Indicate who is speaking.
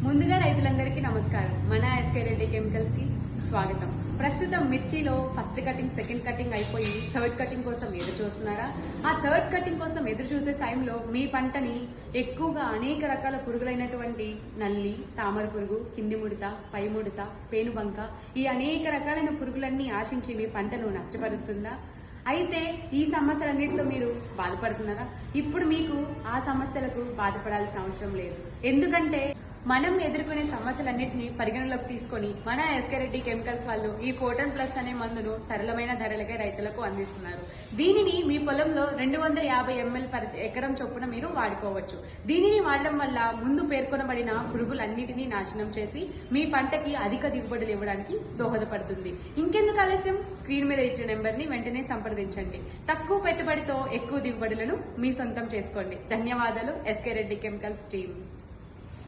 Speaker 1: ముందుగా రైతులందరికీ నమస్కారం. మన ఎస్కే రెడ్డి కెమికల్స్ కి స్వాగతం. ప్రస్తుతం మిర్చిలో ఫస్ట్ కటింగ్, సెకండ్ కటింగ్ అయిపోయి థర్డ్ కటింగ్ కోసం ఎదురు చూస్తున్నారా? ఆ థర్డ్ కటింగ్ కోసం ఎదురు చూసే టైంలో మీ పంటని ఎక్కువగా అనేక రకాల పురుగులైనటువంటి నల్లి, తామర పురుగు, కింది ముడత, పై ముడత, పేనుబంక ఈ అనేక రకాలైన పురుగులన్నీ ఆశించి మీ పంటను నష్టపరుస్తుందా? అయితే ఈ సమస్యలన్నింటితో మీరు బాధపడుతున్నారా? ఇప్పుడు మీకు ఆ సమస్యలకు బాధపడాల్సిన అవసరం లేదు. ఎందుకంటే మనం ఎదుర్కొనే సమస్యలన్నింటినీ పరిగణలోకి తీసుకొని మన ఎస్కే రెడ్డి కెమికల్స్ వాళ్ళు ఈ ఫోర్టన్ ప్లస్ అనే మందును సరళమైన ధరలకే రైతులకు అందిస్తున్నారు. దీనిని మీ పొలంలో 250 ml ఎకరం చొప్పున మీరు వాడుకోవచ్చు. దీనిని వాడడం వల్ల ముందు పేర్కొనబడిన పురుగులన్నిటినీ నాశనం చేసి మీ పంటకి అధిక దిగుబడులు ఇవ్వడానికి దోహదపడుతుంది. ఇంకెందుకు ఆలస్యం? స్క్రీన్ మీద ఇచ్చిన నెంబర్ ని వెంటనే సంప్రదించండి. తక్కువ పెట్టుబడితో ఎక్కువ దిగుబడులను మీ సొంతం చేసుకోండి. ధన్యవాదాలు. SK Reddy chemicals team.